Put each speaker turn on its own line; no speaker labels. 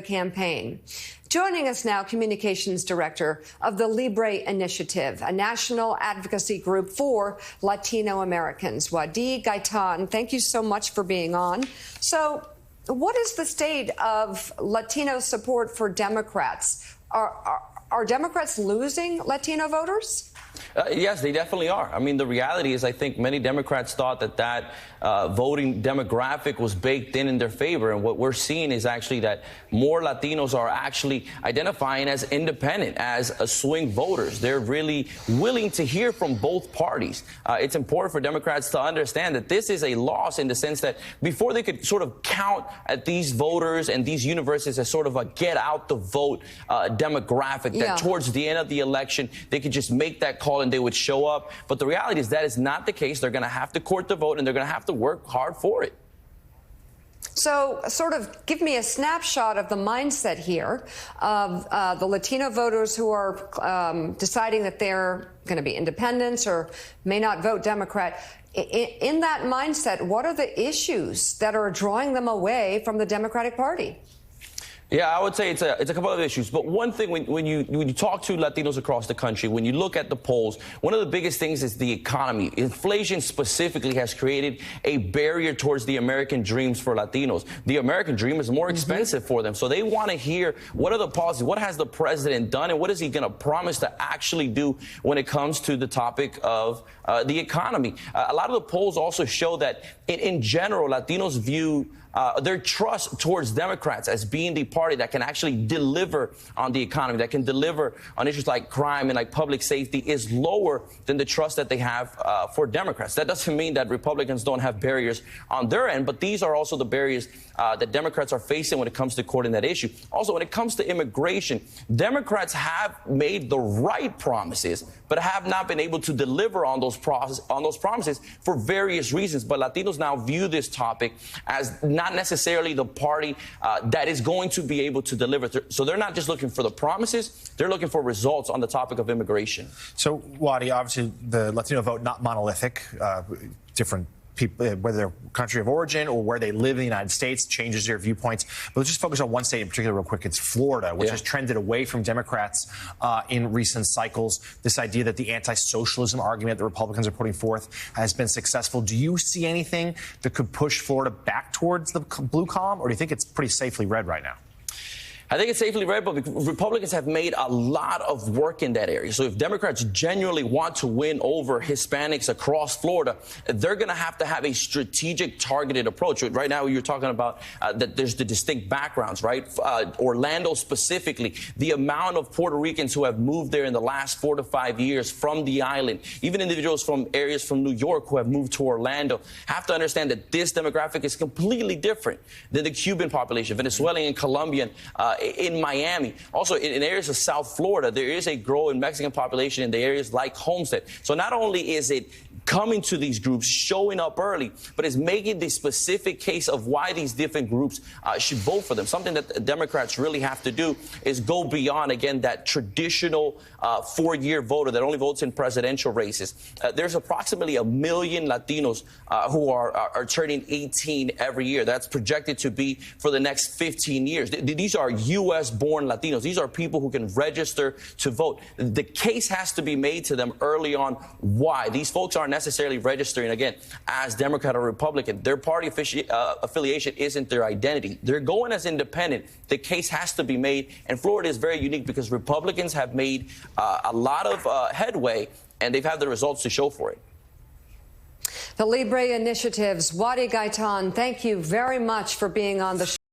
campaign. Joining us now, Communications Director of the Libre Initiative, a national advocacy group for Latino Americans, Wadi Gaitan. Thank you so much for being on. So, what is the state of Latino support for Democrats? Are Democrats losing Latino voters?
Yes, they definitely are. I mean, the reality is I think many Democrats thought that voting demographic was baked in their favor. And what we're seeing is actually that more Latinos are actually identifying as independent, as swing voters. They're really willing to hear from both parties. It's important for Democrats to understand that this is a loss in the sense that before they could sort of count at these voters and these universes as sort of a get out the vote demographic, that towards the end of the election, they could just make that call and they would show up. But the reality is that is not the case. They're going to have to court the vote and they're going to have to work hard for it.
So sort of give me a snapshot of the mindset here of the Latino voters who are deciding that they're going to be independents or may not vote Democrat. In that mindset, what are the issues that are drawing them away from the Democratic Party?
Yeah, I would say it's a couple of issues. But one thing, when you talk to Latinos across the country, when you look at the polls, one of the biggest things is the economy. Inflation specifically has created a barrier towards the American dreams for Latinos. The American dream is more expensive for them. So they want to hear what are the policies, what has the president done, and what is he going to promise to actually do when it comes to the topic of the economy. A lot of the polls also show that in general, Latinos view their trust towards Democrats as being the party that can actually deliver on the economy, that can deliver on issues like crime and like public safety, is lower than the trust that they have for Democrats. That doesn't mean that Republicans don't have barriers on their end, but these are also the barriers that Democrats are facing when it comes to courting that issue. Also, when it comes to immigration, Democrats have made the right promises, but have not been able to deliver on those promises for various reasons. But Latinos now view this topic as not necessarily the party that is going to be able to deliver. So they're not just looking for the promises, they're looking for results on the topic of immigration.
So, Wadi, obviously the Latino vote, not monolithic, different people, whether they're country of origin or where they live in the United States, changes their viewpoints. But let's just focus on one state in particular real quick. It's Florida, which has trended away from Democrats in recent cycles. This idea that the anti-socialism argument that Republicans are putting forth has been successful. Do you see anything that could push Florida back towards the blue column, or do you think it's pretty safely red right now?
I think it's safely red, but Republicans have made a lot of work in that area. So if Democrats genuinely want to win over Hispanics across Florida, they're going to have a strategic, targeted approach. Right now, you're talking about that there's the distinct backgrounds, right? Orlando specifically, the amount of Puerto Ricans who have moved there in the last 4 to 5 years from the island, even individuals from areas from New York who have moved to Orlando, have to understand that this demographic is completely different than the Cuban population, Venezuelan and Colombian, in Miami. Also, in areas of South Florida, there is a growing Mexican population in the areas like Homestead. So not only is it coming to these groups, showing up early, but it's making the specific case of why these different groups should vote for them. Something that Democrats really have to do is go beyond, again, that traditional 4-year voter that only votes in presidential races. There's approximately 1 million Latinos who are turning 18 every year. That's projected to be for the next 15 years. These are U.S.-born Latinos. These are people who can register to vote. The case has to be made to them early on why. These folks aren't necessarily registering, again, as Democrat or Republican. Their party affiliation isn't their identity. They're going as independent. The case has to be made. And Florida is very unique because Republicans have made a lot of headway, and they've had the results to show for it.
The Libre Initiative's Wadi Gaitan, thank you very much for being on the show.